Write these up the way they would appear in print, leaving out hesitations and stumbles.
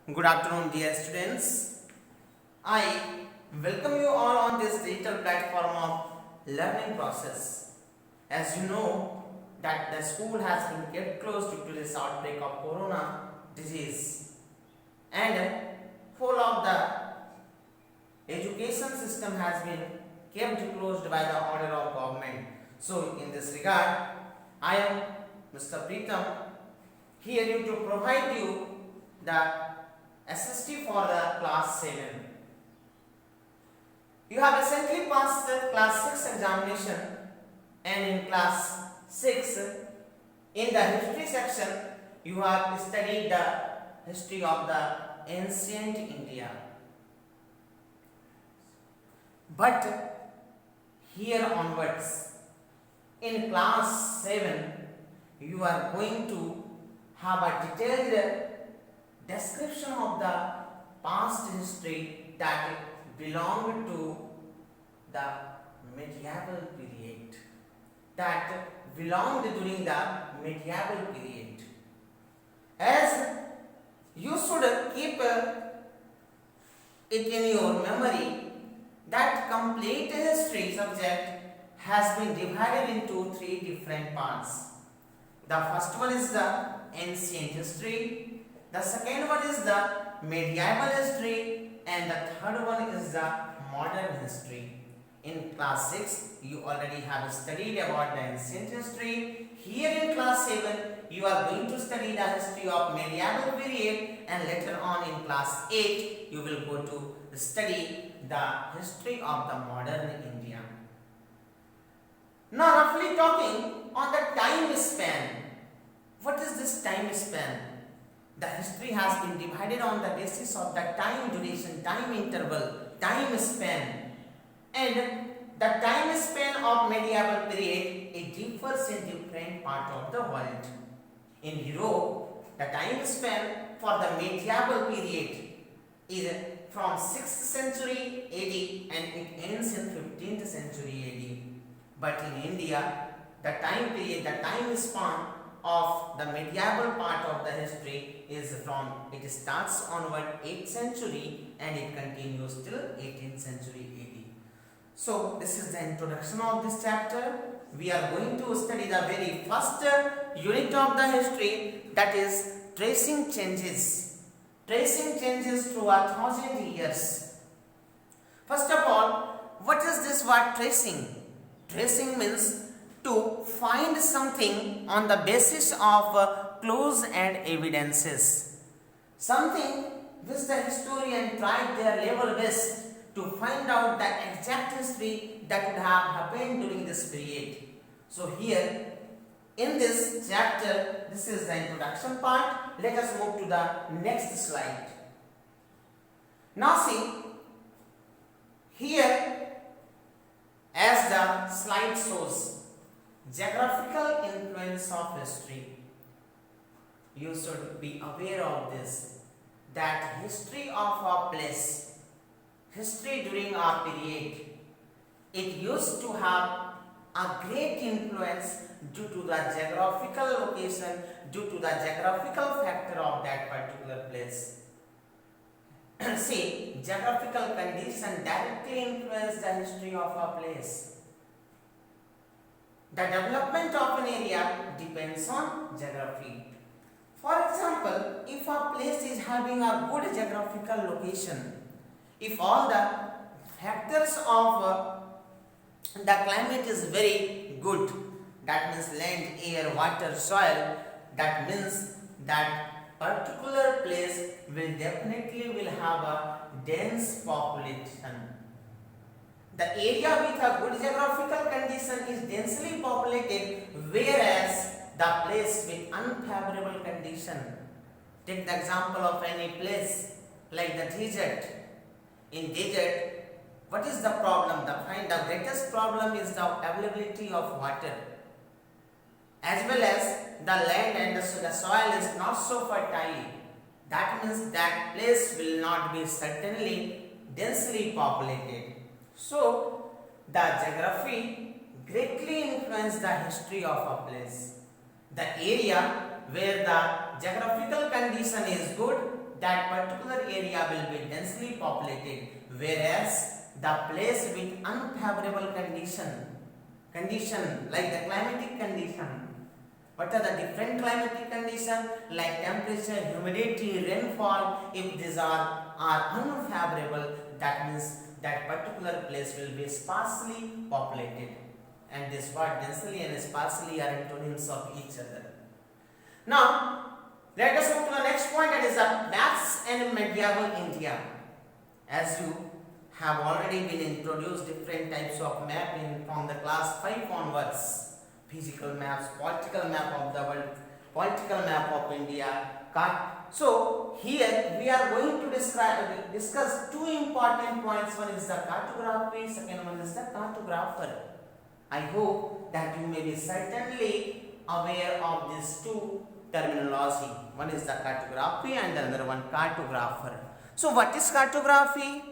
Good afternoon, dear students. I welcome you all on this digital platform of learning process. As you know that the school has been kept closed due to this outbreak of corona disease, and whole of the education system has been kept closed by the order of government. So in this regard, I am Mr. Preetham here to provide you the SST for the class 7. You have recently passed the class 6 examination, and in class 6 in the history section you have studied the history of the ancient India. But here onwards in class 7 you are going to have a detailed description of the past history that belonged to the medieval period, that belonged during the medieval period. As you should keep it in your memory that complete history subject has been divided into 3 different parts. The first one is the ancient history, the second one is the medieval history, and the third one is the modern history. In class 6 you already have studied about the ancient history. Here in class 7 you are going to study the history of medieval period, and later on in class 8 you will go to study the history of the modern India. Now roughly talking on the time span. What is this time span? The history has been divided on the basis of the time duration, time interval, time span. And the time span of medieval period, it differs in different parts of the world. In Europe, the time span for the medieval period is from 6th century AD and it ends in 15th century AD. But in India, the time period, the time span of the medieval part of the history is from, it starts onward 8th century and it continues till 18th century AD. So this is the introduction of this chapter. We are going to study the very first unit of the history, that is tracing changes. Tracing changes through 1,000 years. First of all, what is this word tracing? Tracing means to find something on the basis of clues and evidences. Something which the historian tried their level best to find out the exact history that would have happened during this period. So here in this chapter, this is the introduction part. Let us move to the next slide. Now see, here as the slide shows, geographical influence of history. You should be aware of this, that history of a place, history during a period, it used to have a great influence due to the geographical location, due to the geographical factor of that particular place. See, geographical condition directly influence the history of a place. The development of an area depends on geography. For example, if a place is having a good geographical location, if all the factors of the climate is very good, that means land, air, water, soil, that means that particular place will definitely have a dense population. The area with a good geographical condition is densely populated, whereas the place with unfavorable condition. Take the example of any place like the desert. In desert, what is the problem? The greatest problem is the availability of water, as well as the land and the soil is not so fertile. That means that place will not be certainly densely populated. So, the geography greatly influences the history of a place. The area where the geographical condition is good, that particular area will be densely populated, whereas the place with unfavorable condition like the climatic condition. What are the different climatic conditions like temperature, humidity, rainfall? If these are unfavorable, that means that particular place will be sparsely populated. And this word densely and sparsely are antonyms of each other. Now, let us move to the next point, that is the maps and medieval India. As you have already been introduced different types of map from the class 5 onwards. Physical maps, political map of the world, political map of India. So here we are going to discuss two important points. One is the cartography, second one is the cartographer. I hope that you may be certainly aware of these two terminology. One is the cartography and another one cartographer. So what is cartography?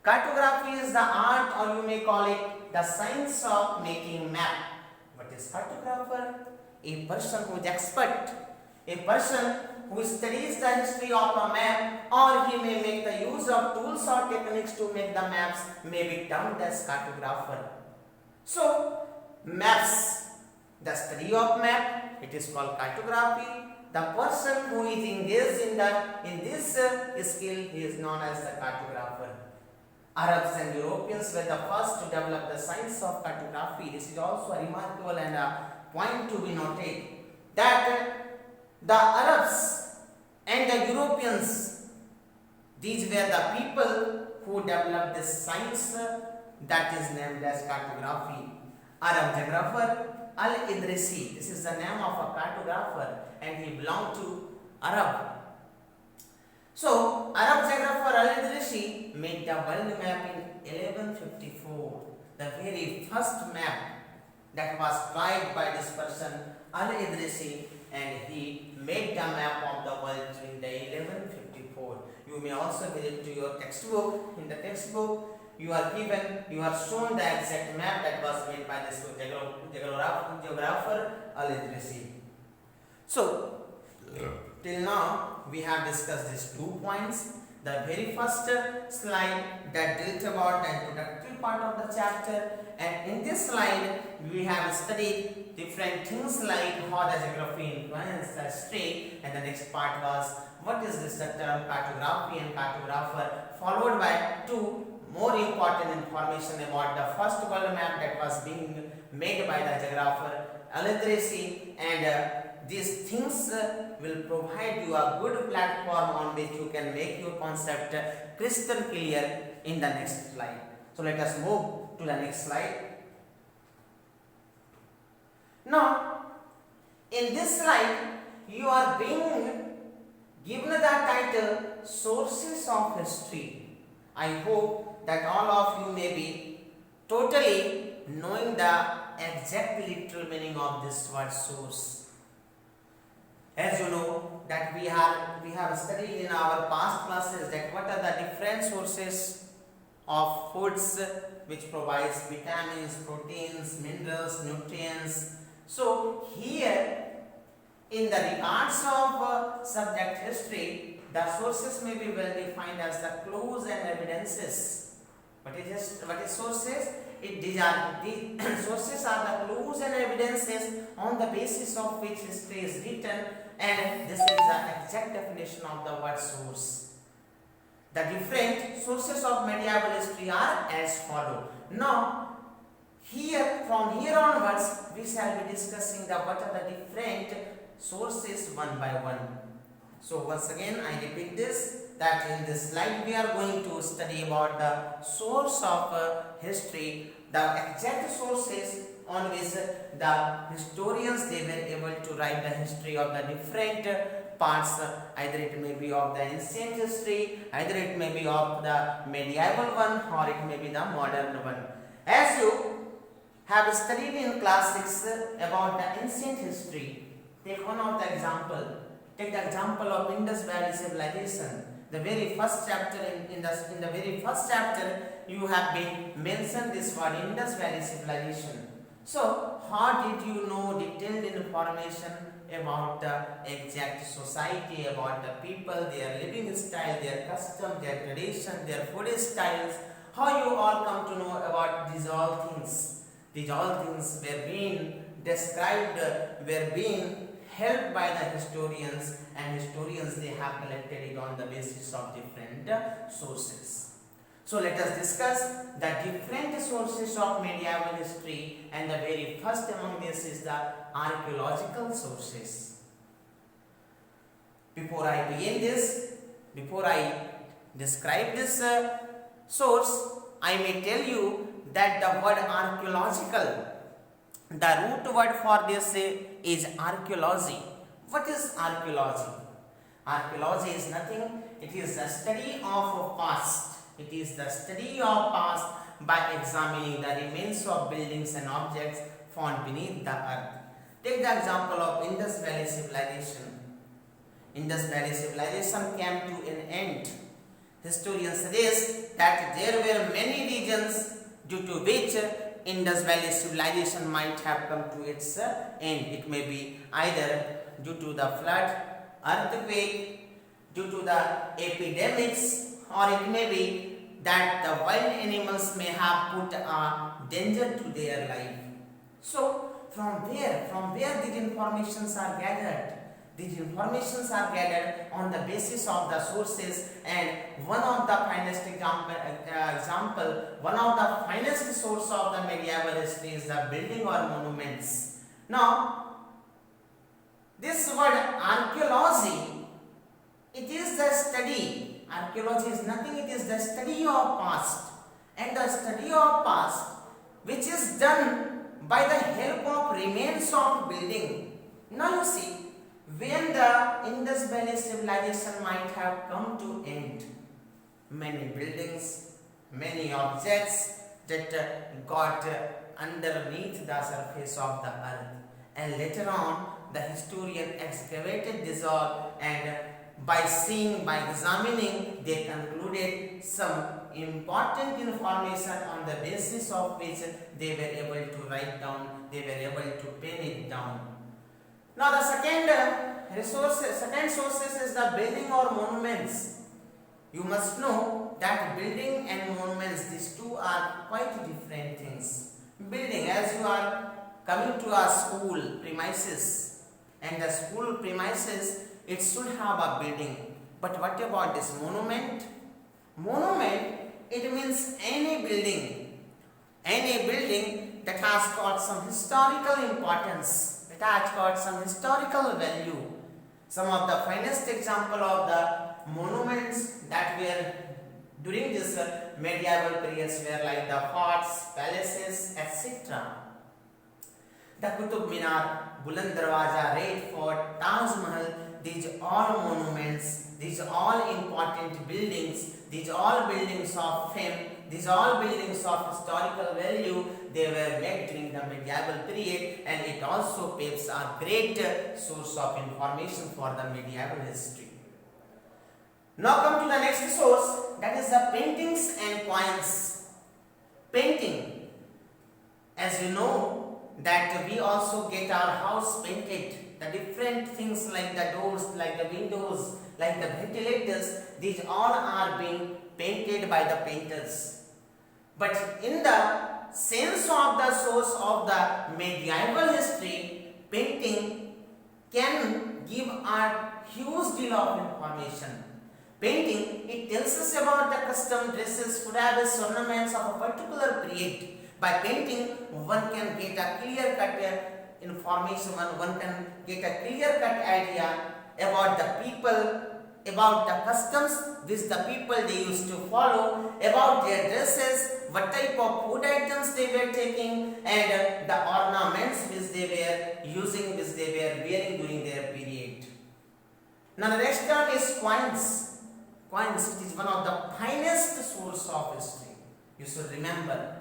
Cartography is the art, or you may call it the science of making map. What is cartographer? A person who is expert, a person who studies the history of a map, or he may make the use of tools or techniques to make the maps, may be termed as cartographer. So maps, the study of map, it is called cartography. The person who is engaged in this skill, he is known as the cartographer. Arabs and Europeans were the first to develop the science of cartography. This is also a remarkable and a point to be noted, that the Arabs and the Europeans, these were the people who developed this science that is named as cartography. Arab geographer Al-Idrisi, this is the name of a cartographer, and he belonged to Arab. So, Arab geographer Al-Idrisi made the world map in 1154, the very first map that was tried by this person Al-Idrisi, and he made the map of the world in the 1154. You may also visit to your textbook. In the textbook, you are shown the exact map that was made by this geographer Al-Idrisi. So, till now we have discussed these 2 points. The very first slide that dealt about the introductory part of the chapter, and in this slide we have studied different things like how the geography influenced the history, and the next part was what is this term cartography and cartographer, followed by 2 more important information about the first world map that was being made by the geographer Al-Idrisi, and these things will provide you a good platform on which you can make your concept crystal clear in the next slide. So let us move to the next slide. Now, in this slide, you are being given the title Sources of History. I hope that all of you may be totally knowing the exact literal meaning of this word source. As you know that we have studied in our past classes that what are the different sources of foods which provides vitamins, proteins, minerals, nutrients. So here in the regards of subject history, the sources may be well defined as the clues and evidences. What is sources? These sources are the clues and evidences on the basis of which history is written, and this is the exact definition of the word source. The different sources of medieval history are as follow. Now, from here onwards, we shall be discussing what are the different sources one by one. So once again, I repeat this, that in this slide we are going to study about the source of history, the exact sources on which the historians they were able to write the history of the different parts, either it may be of the ancient history, either it may be of the medieval one, or it may be the modern one. As you have studied in class 6 about the ancient history, take one of the example. Take the example of Indus Valley Civilization. The very first chapter in the very first chapter you have been mentioned this word Indus Valley Civilization. So how did you know detailed information about the exact society, about the people, their living style, their custom, their tradition, their food styles, how you all come to know about these all things. These all things were being described, were being helped by the historians, and historians they have collected it on the basis of different sources. So let us discuss the different sources of medieval history, and the very first among this is the archaeological sources. Before I begin this, before I describe this source, I may tell you that the word archaeological, the root word for this is archaeology. What is archaeology? Archaeology is nothing, it is the study of past. It is the study of past by examining the remains of buildings and objects found beneath the earth. Take the example of Indus Valley Civilization. Indus Valley Civilization came to an end. Historians suggest that there were many regions due to which Indus Valley Civilization might have come to its end. It may be either due to the flood, earthquake, due to the epidemics, or it may be that the wild animals may have put a danger to their life. So from where these informations are gathered? These informations are gathered on the basis of the sources, and one of the finest one of the finest source of the medieval history is the building or monuments. Now, this word archaeology, it is the study. Archaeology is nothing, it is the study of past, and the study of past which is done by the help of remains of building. Now you see, when the Indus Valley Civilization might have come to end, many buildings, many objects that got underneath the surface of the earth, and later on the historian excavated this all, and by seeing, by examining, they concluded some important information on the basis of which they were able to write down, they were able to pen it down. Now the second sources is the building or monuments. You must know that building and monuments, these two are quite different things. Building, as you are coming to a school premises, and the school premises, it should have a building. But what about this monument? Monument, it means any building that has got some historical importance, that has got some historical value. Some of the finest example of the monuments that were during this medieval periods were like the forts, palaces, etc. The Qutub Minar, Buland Darwaza, Red Fort, Taj Mahal, these all monuments, these all important buildings, these all buildings of fame, these all buildings of historical value, they were made during the medieval period, and it also paves a great source of information for the medieval history. Now come to the next source, that is the paintings and coins. Painting, as you know, that we also get our house painted. The different things like the doors, like the windows, like the ventilators, these all are being painted by the painters. But in the sense of the source of the medieval history, painting can give a huge deal of information. Painting, it tells us about the custom, dresses, food habits, ornaments of a particular period. By painting, one can get a clear-cut information, one can get a clear-cut idea about the people, about the customs which the people they used to follow, about their dresses, what type of food items they were taking, and the ornaments which they were using, which they were wearing during their period. Now the next term is coins. Coins, it is one of the finest source of history. You should remember.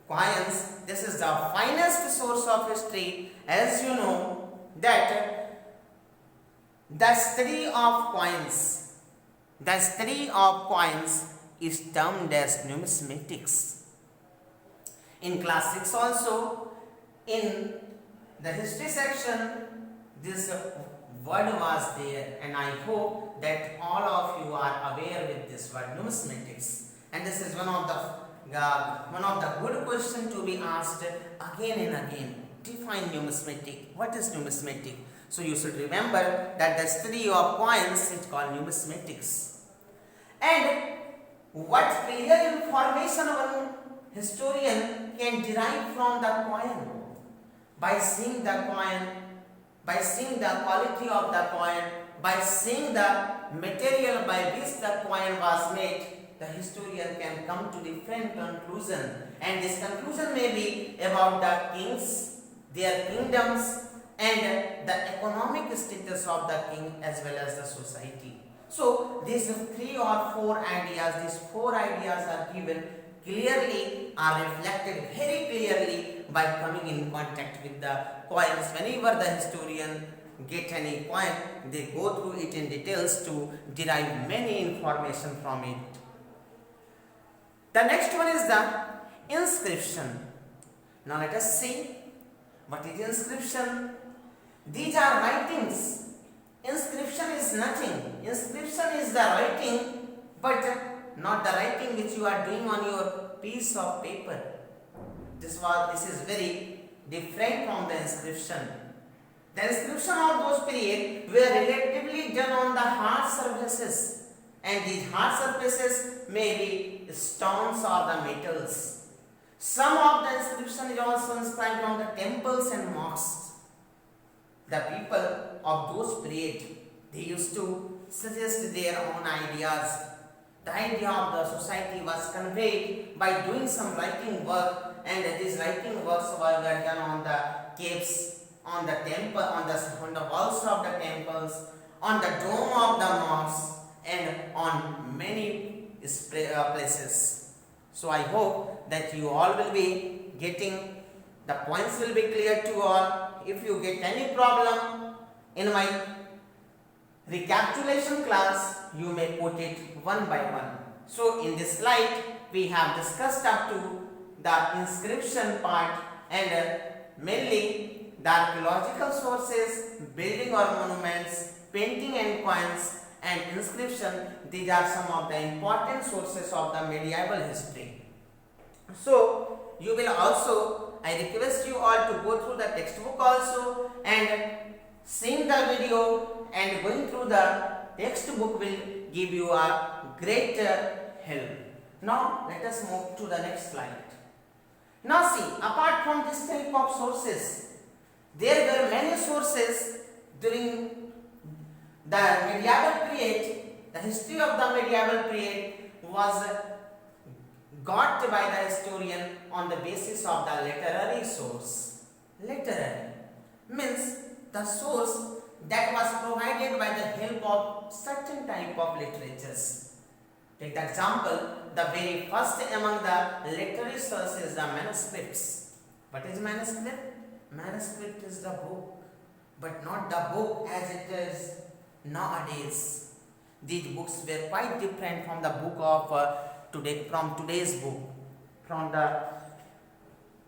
Coins, this is the finest source of history. As you know that the study of coins is termed as numismatics. In class 6 also, in the history section, this word was there, and I hope that all of you are aware with this word numismatics. And this is one of the good question to be asked again and again. Define numismatic. What is numismatic? So you should remember that the study of coins is called numismatics. And what clear information one historian can derive from the coin? By seeing the coin, by seeing the quality of the coin, by seeing the material by which the coin was made, the historian can come to different conclusion. And this conclusion may be about the kings, their kingdoms, and the economic status of the king as well as the society. So these 3 or 4 ideas, these 4 ideas are given clearly, are reflected very clearly by coming in contact with the coins. Whenever the historian get any coin, they go through it in details to derive many information from it. The next one is the inscription. Now let us see what is inscription. These are writings. Inscription is nothing. Inscription is the writing, but not the writing which you are doing on your piece of paper. This is very different from the inscription. The inscription of those period were relatively done on the hard surfaces, and these hard surfaces may be stones or the metals. Some of the inscription is also inscribed on the temples and mosques. The people of those period, they used to suggest their own ideas. The idea of the society was conveyed by doing some writing work, and these writing works were done on the caves, on the temple, on the walls of the temples, on the dome of the mosques, and on many places. So I hope that you all will be getting, the points will be clear to all. If you get any problem in my recapitulation class, you may put it one by one. So in this slide, we have discussed up to the inscription part, and mainly the archaeological sources, building or monuments, painting and coins, and inscription. These are some of the important sources of the medieval history. So you will also, I request you all to go through the textbook also, and seeing the video and going through the textbook will give you a great help. Now let us move to the next slide. Now see, apart from this type of sources, there were many sources during the medieval period. The history of the medieval period was got by the historian on the basis of the literary source. Literary means the source that was provided by the help of certain type of literatures. Take the example, the very first among the literary sources is the manuscripts. What is manuscript? Manuscript is the book, but not the book as it is nowadays. These books were quite different from the book of today's book. From the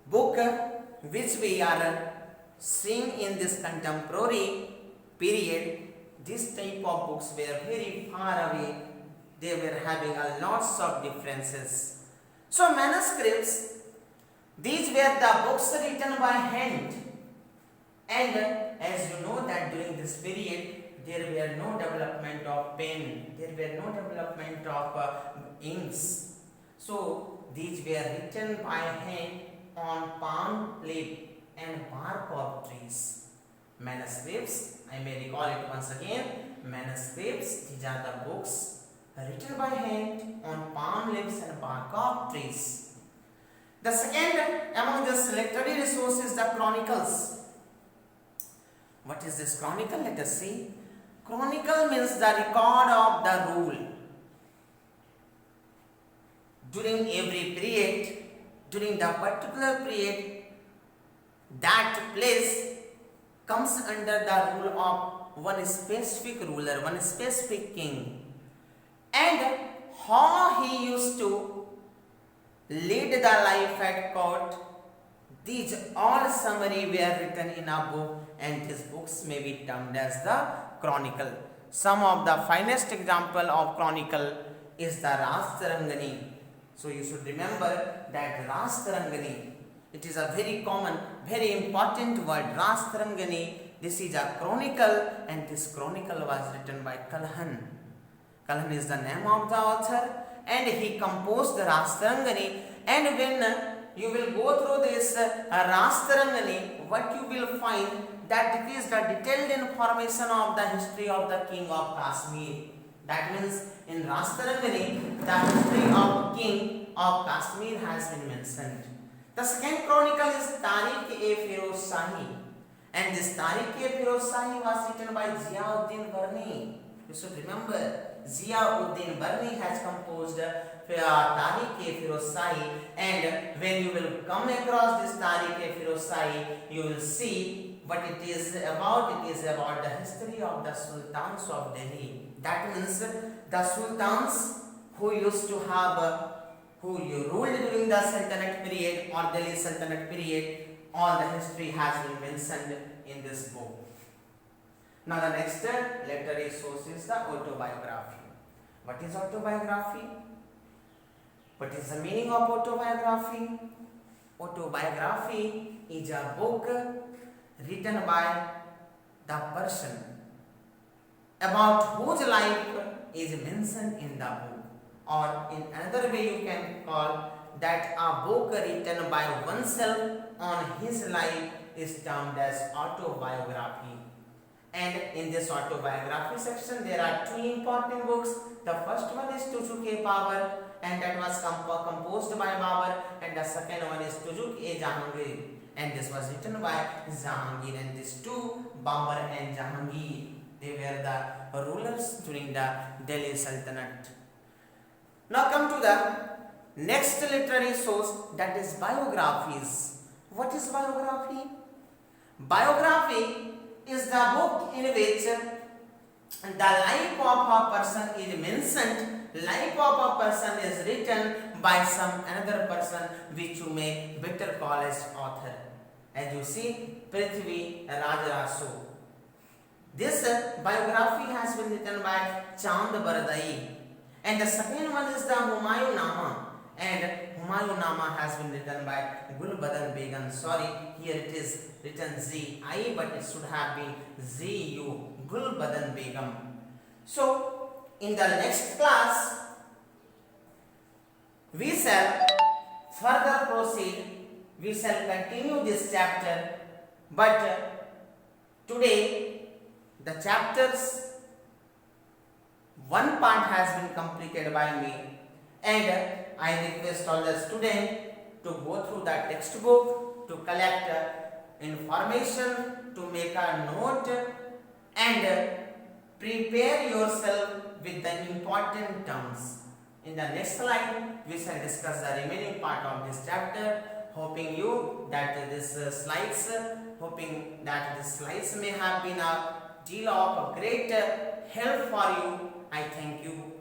book which we are seeing in this contemporary period, this type of books were very far away. They were having a lots of differences. So manuscripts, these were the books written by hand, and as you know that during this period there were no development of pen, there were no development of inks. So these were written by hand on palm leaf and bark of trees. Manuscripts, I may recall it once again, manuscripts, these are the books written by hand on palm leaves and bark of trees. The second among this literary resource is the chronicles. What is this chronicle? Let us see. Chronicle means the record of the rule. During every period, during the particular period, that place comes under the rule of one specific ruler, one specific king. And how he used to lead the life at court, These all summary were written in a book, and these books may be termed as the chronicle. Some of the finest example of chronicle is the Rastarangani. So you should remember that Rastarangani, it is a very common, very important word, Rastarangani. This is a chronicle, and this chronicle was written by Kalhan. Kalhan is the name of the author, and he composed the Rastarangani. And when you will go through this Rastarangani, what you will find that it is the detailed information of the history of the king of Kashmir. That means in Rastarangani, the history of king of Kashmir has been mentioned. The second chronicle is Tariq-e-Firoz Shahi, and this Tariq-e-Firoz Shahi was written by Ziauddin Barni. You should remember, Ziauddin Barni has composed Tariq-e-Firoz Shahi, and when you will come across this Tariq-e-Firoz Shahi, you will see what it is about. It is about the history of the sultans of Delhi. That means the sultans who used to have, who ruled during the Sultanate period or Delhi Sultanate period. All the history has been mentioned in this book. Now the next literary source is the autobiography. What is autobiography? What is the meaning of autobiography? Autobiography is a book written by the person about whose life is mentioned in the book, or in another way you can call that a book written by oneself on his life is termed as autobiography. And in this autobiography section there are two important books. The first one is Tuzuk-e-Babur, and that was composed by Babur, and the second one is Tuzuk-e-Jahangir, and this was written by Jahangir. And these two, Babur and Jahangir, they were the rulers during the Delhi Sultanate. Now come to the next literary source, that is biographies. What is biography? Biography is the book in which the life of a person is mentioned, life of a person is written by some another person which you may better call as author. As you see, Prithvi Rajarasu. This biography has been written by Chand Bardai, and the second one is the Humayun Nama, and Humayun Nama has been written by Gulbadan Begum. Sorry, here it is written Z-I, but it should have been Z-U, Gulbadan Begum. So, in the next class, we shall further proceed, we shall continue this chapter, but today the chapters one part has been completed by me, and I request all the students to go through the textbook, to collect information, to make a note, and prepare yourself with the important terms. In the next slide, we shall discuss the remaining part of this chapter. Hoping that this slides may have been a deal of great help for you. I thank you.